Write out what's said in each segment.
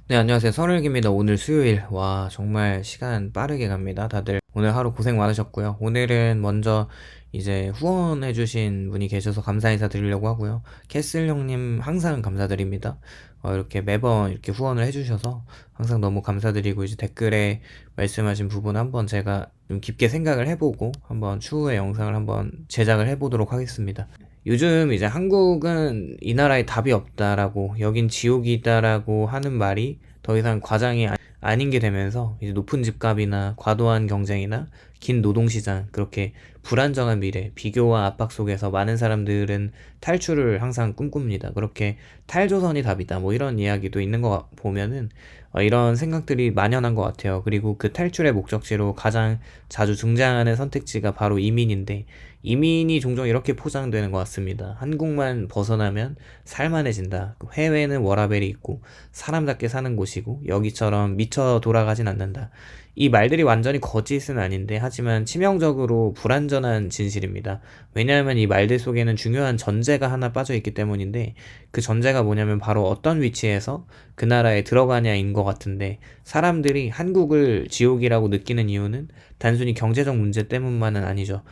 네, 안녕하세요. 설일기입니다. 오늘 수요일. 와, 정말 시간 빠르게 갑니다. 다들 오늘 하루 고생 많으셨고요. 오늘은 먼저 이제 후원해주신 분이 계셔서 감사 인사 드리려고 하고요. 캐슬 형님 항상 감사드립니다. 이렇게 매번 이렇게 후원을 해주셔서 항상 너무 감사드리고, 이제 댓글에 말씀하신 부분 한번 제가 좀 깊게 생각을 해보고 한번 추후에 영상을 한번 제작을 해보도록 하겠습니다. 요즘 이제 한국은 이 나라에 답이 없다라고, 여긴 지옥이다라고 하는 말이 더 이상 과장이 아닌 게 되면서, 이제 높은 집값이나 과도한 경쟁이나 긴 노동시장, 그렇게 불안정한 미래, 비교와 압박 속에서 많은 사람들은 탈출을 항상 꿈꿉니다. 그렇게 탈조선이 답이다, 뭐 이런 이야기도 있는 거 보면은 이런 생각들이 만연한 것 같아요. 그리고 그 탈출의 목적지로 가장 자주 등장하는 선택지가 바로 이민인데, 이민이 종종 이렇게 포장되는 것 같습니다. 한국만 벗어나면 살만해진다. 해외는 워라밸이 있고 사람답게 사는 곳이고 여기처럼 미쳐 돌아가진 않는다. 이 말들이 완전히 거짓은 아닌데, 하지만 치명적으로 불완전한 진실입니다. 왜냐하면 이 말들 속에는 중요한 전제가 하나 빠져 있기 때문인데, 그 전제가 뭐냐면 바로 어떤 위치에서 그 나라에 들어가냐인 것 같은데, 사람들이 한국을 지옥이라고 느끼는 이유는 단순히 경제적 문제 때문만은 아니죠.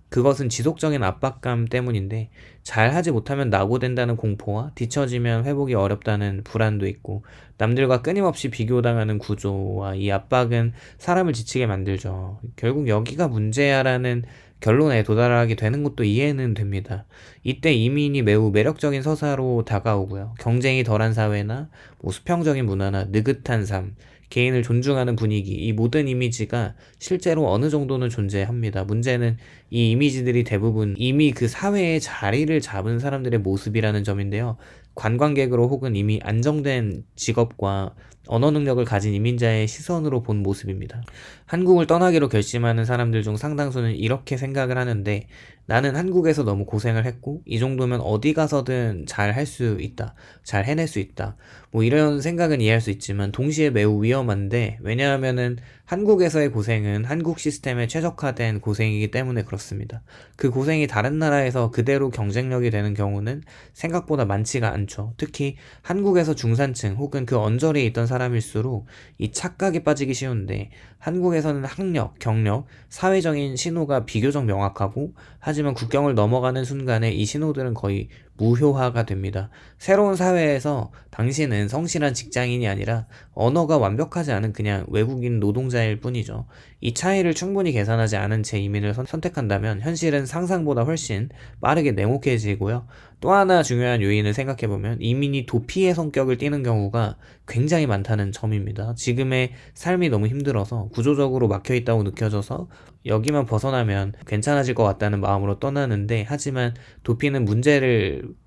그것은 지속적인 압박감 때문인데, 잘하지 못하면 낙오된다는 공포와 뒤처지면 회복이 어렵다는 불안도 있고, 남들과 끊임없이 비교당하는 구조와 이 압박은 사람을 지치게 만들죠. 결국 여기가 문제야라는 결론에 도달하게 되는 것도 이해는 됩니다. 이때 이민이 매우 매력적인 서사로 다가오고요. 경쟁이 덜한 사회나 뭐 수평적인 문화나 느긋한 삶, 개인을 존중하는 분위기, 이 모든 이미지가 실제로 어느 정도는 존재합니다. 문제는 이 이미지들이 대부분 이미 그 사회에 자리를 잡은 사람들의 모습이라는 점인데요. 관광객으로 혹은 이미 안정된 직업과 언어 능력을 가진 이민자의 시선으로 본 모습입니다. 한국을 떠나기로 결심하는 사람들 중 상당수는 이렇게 생각을 하는데, 나는 한국에서 너무 고생을 했고 이 정도면 어디 가서든 잘 할 수 있다, 잘 해낼 수 있다, 뭐 이런 생각은 이해할 수 있지만 동시에 매우 위험한데, 왜냐하면은 한국에서의 고생은 한국 시스템에 최적화된 고생이기 때문에 그렇습니다. 그 고생이 다른 나라에서 그대로 경쟁력이 되는 경우는 생각보다 많지가 않죠. 특히 한국에서 중산층 혹은 그 언저리에 있던 사람일수록 이 착각에 빠지기 쉬운데, 한국에서는 학력, 경력, 사회적인 신호가 비교적 명확하고, 하지만 국경을 넘어가는 순간에 이 신호들은 거의 무효화가 됩니다. 새로운 사회에서 당신은 성실한 직장인이 아니라 언어가 완벽하지 않은 그냥 외국인 노동자일 뿐이죠. 이 차이를 충분히 계산하지 않은 채 이민을 선택한다면 현실은 상상보다 훨씬 빠르게 냉혹해지고요. 또 하나 중요한 요인을 생각해보면 이민이 도피의 성격을 띠는 경우가 굉장히 많다는 점입니다. 지금의 삶이 너무 힘들어서 구조적으로 막혀있다고 느껴져서 여기만 벗어나면 괜찮아질 것 같다는 마음으로 떠나는데, 하지만 도피는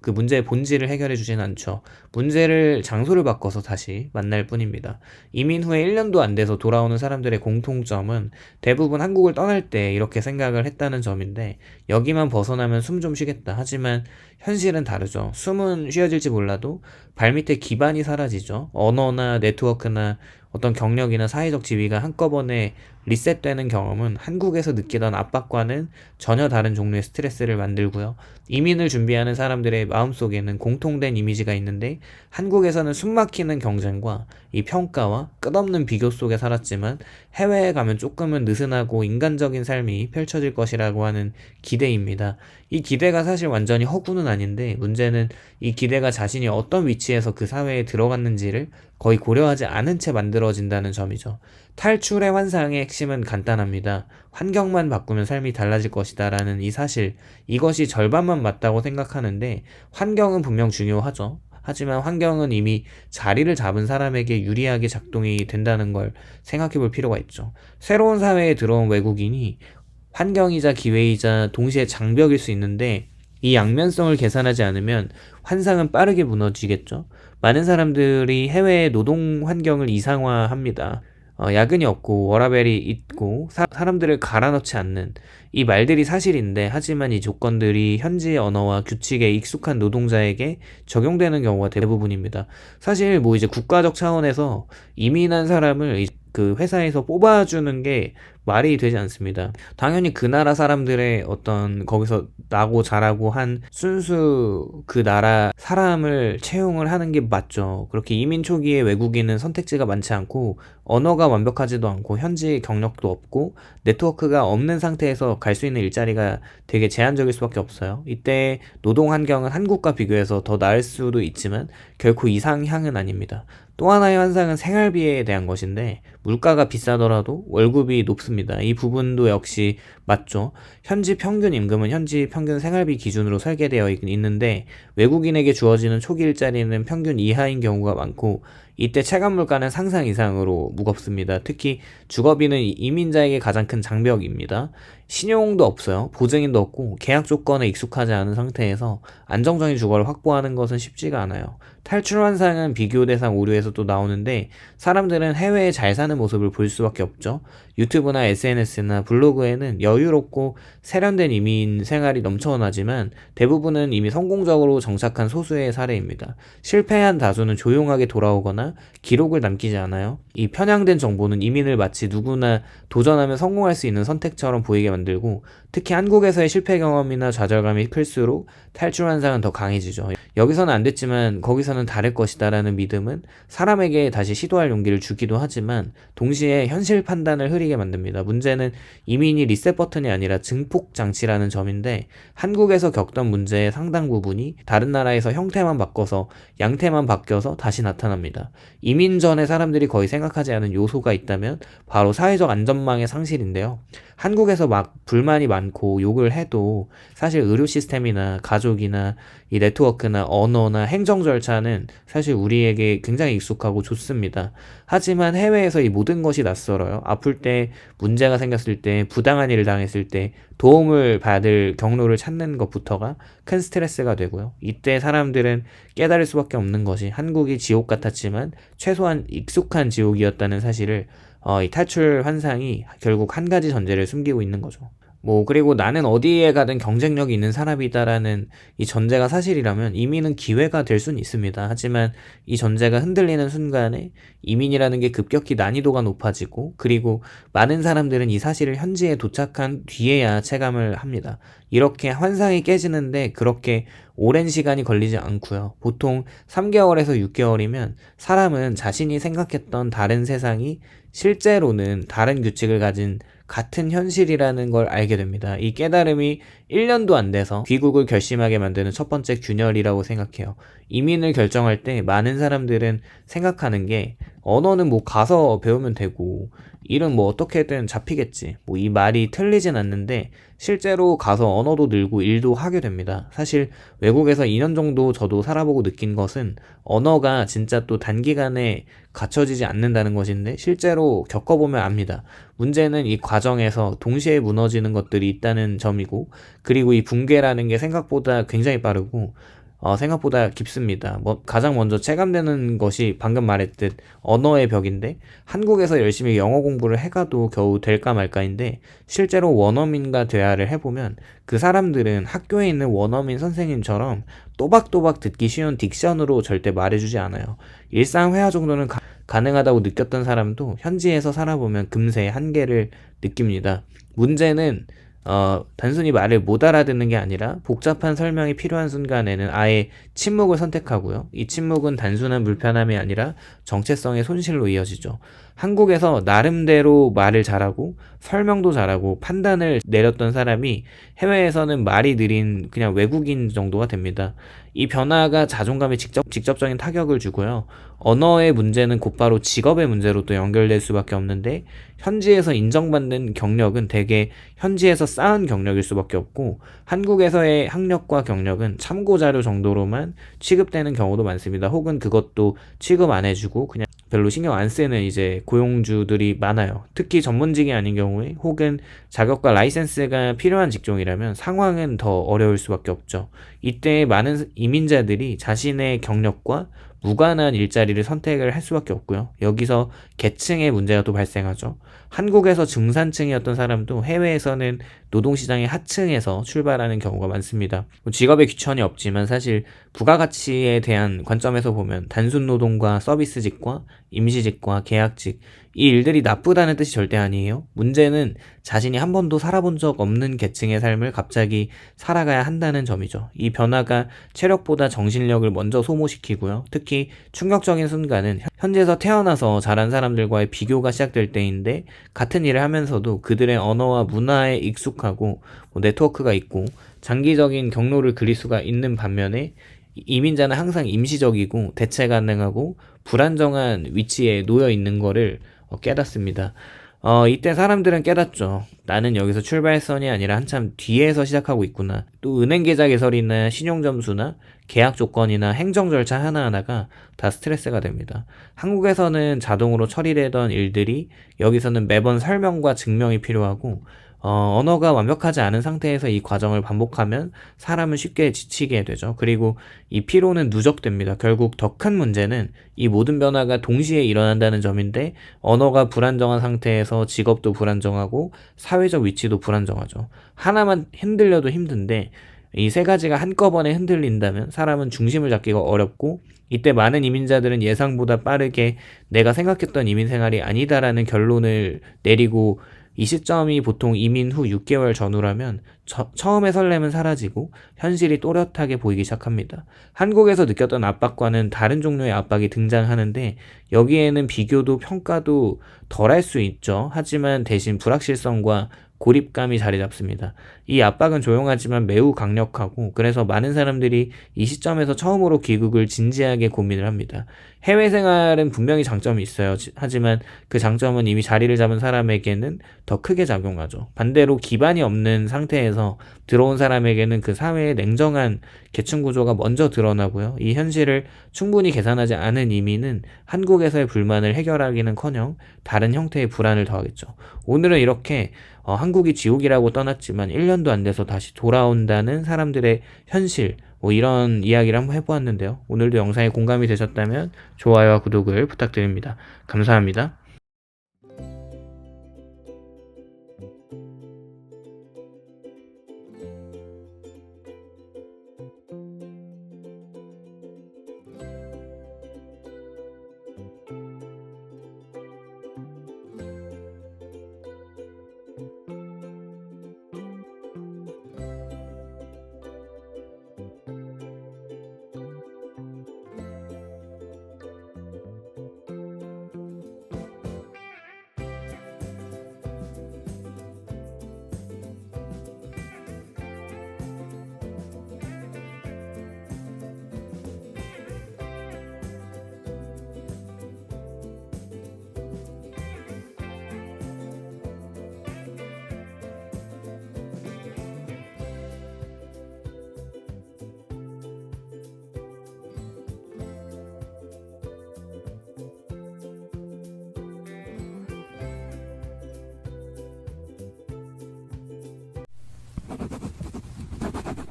그 문제의 본질을 해결해 주진 않죠. 문제를, 장소를 바꿔서 다시 만날 뿐입니다. 이민 후에 1년도 안 돼서 돌아오는 사람들의 공통점은 대부분 한국을 떠날 때 이렇게 생각을 했다는 점인데, 여기만 벗어나면 숨 좀 쉬겠다. 하지만 현실은 다르죠. 숨은 쉬어질지 몰라도 발밑에 기반이 사라지죠. 언어나 네트워크나 어떤 경력이나 사회적 지위가 한꺼번에 리셋되는 경험은 한국에서 느끼던 압박과는 전혀 다른 종류의 스트레스를 만들고요. 이민을 준비하는 사람들의 마음속에는 공통된 이미지가 있는데, 한국에서는 숨막히는 경쟁과 이 평가와 끝없는 비교 속에 살았지만 해외에 가면 조금은 느슨하고 인간적인 삶이 펼쳐질 것이라고 하는 기대입니다. 이 기대가 사실 완전히 허구는 아닌데, 문제는 이 기대가 자신이 어떤 위치에서 그 사회에 들어갔는지를 거의 고려하지 않은 채 만들어진다는 점이죠. 탈출의 환상의 핵심은 간단합니다. 환경만 바꾸면 삶이 달라질 것이다 라는 이 사실, 이것이 절반만 맞다고 생각하는데, 환경은 분명 중요하죠. 하지만 환경은 이미 자리를 잡은 사람에게 유리하게 작동이 된다는 걸 생각해 볼 필요가 있죠. 새로운 사회에 들어온 외국인이 환경이자 기회이자 동시에 장벽일 수 있는데, 이 양면성을 계산하지 않으면 환상은 빠르게 무너지겠죠. 많은 사람들이 해외의 노동 환경을 이상화합니다. 야근이 없고 워라밸이 있고 사람들을 갈아넣지 않는, 이 말들이 사실인데, 하지만 이 조건들이 현지의 언어와 규칙에 익숙한 노동자에게 적용되는 경우가 대부분입니다. 사실 뭐 이제 국가적 차원에서 이민한 사람을 그 회사에서 뽑아주는 게 말이 되지 않습니다. 당연히 그 나라 사람들의 어떤 거기서 나고 자라고 한 순수 그 나라 사람을 채용을 하는 게 맞죠. 그렇게 이민 초기에 외국인은 선택지가 많지 않고 언어가 완벽하지도 않고 현지 경력도 없고 네트워크가 없는 상태에서 갈 수 있는 일자리가 되게 제한적일 수밖에 없어요. 이때 노동 환경은 한국과 비교해서 더 나을 수도 있지만 결코 이상향은 아닙니다. 또 하나의 환상은 생활비에 대한 것인데 물가가 비싸더라도 월급이 높습니다. 이 부분도 역시 맞죠. 현지 평균 임금은 현지 평균 생활비 기준으로 설계되어 있는데 외국인에게 주어지는 초기 일자리는 평균 이하인 경우가 많고 이때 체감 물가는 상상 이상으로 무겁습니다. 특히 주거비는 이민자에게 가장 큰 장벽입니다. 신용도 없어요. 보증인도 없고 계약 조건에 익숙하지 않은 상태에서 안정적인 주거를 확보하는 것은 쉽지가 않아요. 탈출 환상은 비교 대상 오류에서 또 나오는데 사람들은 해외에 잘 사는 모습을 볼 수밖에 없죠. 유튜브나 SNS나 블로그에는 여유롭고 세련된 이민 생활이 넘쳐나지만 대부분은 이미 성공적으로 정착한 소수의 사례입니다. 실패한 다수는 조용하게 돌아오거나 기록을 남기지 않아요. 이 편향된 정보는 이민을 마치 누구나 도전하면 성공할 수 있는 선택처럼 보이게 만들고 특히 한국에서의 실패 경험이나 좌절감이 클수록 탈출 환상은 더 강해지죠. 여기서는 안 됐지만 거기서는 다를 것이다 라는 믿음은 사람에게 다시 시도할 용기를 주기도 하지만 동시에 현실 판단을 흐리게 만듭니다. 문제는 이민이 리셋 버튼이 아니라 증폭 장치라는 점인데 한국에서 겪던 문제의 상당 부분이 다른 나라에서 형태만 바꿔서 양태만 바뀌어서 다시 나타납니다. 이민 전에 사람들이 거의 생각하지 않은 요소가 있다면 바로 사회적 안전망의 상실인데요. 한국에서 막 불만이 많고 욕을 해도 사실 의료 시스템이나 가족이나 이 네트워크나 언어나 행정 절차는 사실 우리에게 굉장히 익숙하고 좋습니다. 하지만 해외에서 이 모든 것이 낯설어요. 아플 때, 문제가 생겼을 때, 부당한 일을 당했을 때 도움을 받을 경로를 찾는 것부터가 큰 스트레스가 되고요. 이때 사람들은 깨달을 수밖에 없는 것이 한국이 지옥 같았지만 최소한 익숙한 지옥이었다는 사실을 이 탈출 환상이 결국 한 가지 전제를 숨기고 있는 거죠. 그리고 나는 어디에 가든 경쟁력이 있는 사람이다라는 이 전제가 사실이라면 이민은 기회가 될 수는 있습니다. 하지만 이 전제가 흔들리는 순간에 이민이라는 게 급격히 난이도가 높아지고 그리고 많은 사람들은 이 사실을 현지에 도착한 뒤에야 체감을 합니다. 이렇게 환상이 깨지는데 그렇게 오랜 시간이 걸리지 않고요. 보통 3개월에서 6개월이면 사람은 자신이 생각했던 다른 세상이 실제로는 다른 규칙을 가진 같은 현실이라는 걸 알게 됩니다. 이 깨달음이 1년도 안 돼서 귀국을 결심하게 만드는 첫 번째 균열이라고 생각해요. 이민을 결정할 때 많은 사람들은 생각하는 게 언어는 가서 배우면 되고 일은 어떻게든 잡히겠지. 이 말이 틀리진 않는데 실제로 가서 언어도 늘고 일도 하게 됩니다. 사실 외국에서 2년 정도 저도 살아보고 느낀 것은 언어가 진짜 또 단기간에 갖춰지지 않는다는 것인데 실제로 겪어보면 압니다. 문제는 이 과정에서 동시에 무너지는 것들이 있다는 점이고 그리고 이 붕괴라는 게 생각보다 굉장히 빠르고 생각보다 깊습니다. 가장 먼저 체감되는 것이 방금 말했듯 언어의 벽인데 한국에서 열심히 영어 공부를 해가도 겨우 될까 말까인데 실제로 원어민과 대화를 해보면 그 사람들은 학교에 있는 원어민 선생님처럼 또박또박 듣기 쉬운 딕션으로 절대 말해주지 않아요. 일상 회화 정도는 가능하다고 느꼈던 사람도 현지에서 살아보면 금세 한계를 느낍니다. 문제는 단순히 말을 못 알아듣는 게 아니라 복잡한 설명이 필요한 순간에는 아예 침묵을 선택하고요. 이 침묵은 단순한 불편함이 아니라 정체성의 손실로 이어지죠. 한국에서 나름대로 말을 잘하고 설명도 잘하고 판단을 내렸던 사람이 해외에서는 말이 느린 그냥 외국인 정도가 됩니다. 이 변화가 자존감에 직접적인 타격을 주고요. 언어의 문제는 곧바로 직업의 문제로 또 연결될 수밖에 없는데 현지에서 인정받는 경력은 대개 현지에서 쌓은 경력일 수밖에 없고 한국에서의 학력과 경력은 참고자료 정도로만 취급되는 경우도 많습니다. 혹은 그것도 취급 안 해주고 그냥 별로 신경 안 쓰는 이제 고용주들이 많아요. 특히 전문직이 아닌 경우에 혹은 자격과 라이센스가 필요한 직종이라면 상황은 더 어려울 수밖에 없죠. 이때 많은 이민자들이 자신의 경력과 무관한 일자리를 선택을 할 수밖에 없고요. 여기서 계층의 문제가 또 발생하죠. 한국에서 중산층이었던 사람도 해외에서는 노동시장의 하층에서 출발하는 경우가 많습니다. 직업에 귀천이 없지만 사실 부가가치에 대한 관점에서 보면 단순 노동과 서비스직과 임시직과 계약직, 이 일들이 나쁘다는 뜻이 절대 아니에요. 문제는 자신이 한 번도 살아본 적 없는 계층의 삶을 갑자기 살아가야 한다는 점이죠. 이 변화가 체력보다 정신력을 먼저 소모시키고요. 특히 충격적인 순간은 현지에서 태어나서 자란 사람들과의 비교가 시작될 때인데, 같은 일을 하면서도 그들의 언어와 문화에 익숙하고 네트워크가 있고 장기적인 경로를 그릴 수가 있는 반면에, 이민자는 항상 임시적이고 대체 가능하고 불안정한 위치에 놓여 있는 거를 깨닫습니다. 이때 사람들은 깨닫죠. 나는 여기서 출발선이 아니라 한참 뒤에서 시작하고 있구나. 또 은행 계좌 개설이나 신용 점수나 계약 조건이나 행정 절차 하나하나가 다 스트레스가 됩니다. 한국에서는 자동으로 처리되던 일들이 여기서는 매번 설명과 증명이 필요하고, 언어가 완벽하지 않은 상태에서 이 과정을 반복하면 사람은 쉽게 지치게 되죠. 그리고 이 피로는 누적됩니다. 결국 더 큰 문제는 이 모든 변화가 동시에 일어난다는 점인데, 언어가 불안정한 상태에서 직업도 불안정하고 사회적 위치도 불안정하죠. 하나만 흔들려도 힘든데, 이 세 가지가 한꺼번에 흔들린다면 사람은 중심을 잡기가 어렵고, 이때 많은 이민자들은 예상보다 빠르게 내가 생각했던 이민 생활이 아니다라는 결론을 내리고, 이 시점이 보통 이민 후 6개월 전후라면 처음의 설렘은 사라지고 현실이 또렷하게 보이기 시작합니다. 한국에서 느꼈던 압박과는 다른 종류의 압박이 등장하는데, 여기에는 비교도 평가도 덜할 수 있죠. 하지만 대신 불확실성과 고립감이 자리 잡습니다. 이 압박은 조용하지만 매우 강력하고, 그래서 많은 사람들이 이 시점에서 처음으로 귀국을 진지하게 고민을 합니다. 해외 생활은 분명히 장점이 있어요. 하지만 그 장점은 이미 자리를 잡은 사람에게는 더 크게 작용하죠. 반대로 기반이 없는 상태에서 들어온 사람에게는 그 사회의 냉정한 계층 구조가 먼저 드러나고요. 이 현실을 충분히 계산하지 않은 이민은 한국에서의 불만을 해결하기는커녕 다른 형태의 불안을 더하겠죠. 오늘은 이렇게 한국이 지옥이라고 떠났지만 1년도 안 돼서 다시 돌아온다는 사람들의 현실, 이런 이야기를 한번 해보았는데요. 오늘도 영상에 공감이 되셨다면 좋아요와 구독을 부탁드립니다. 감사합니다.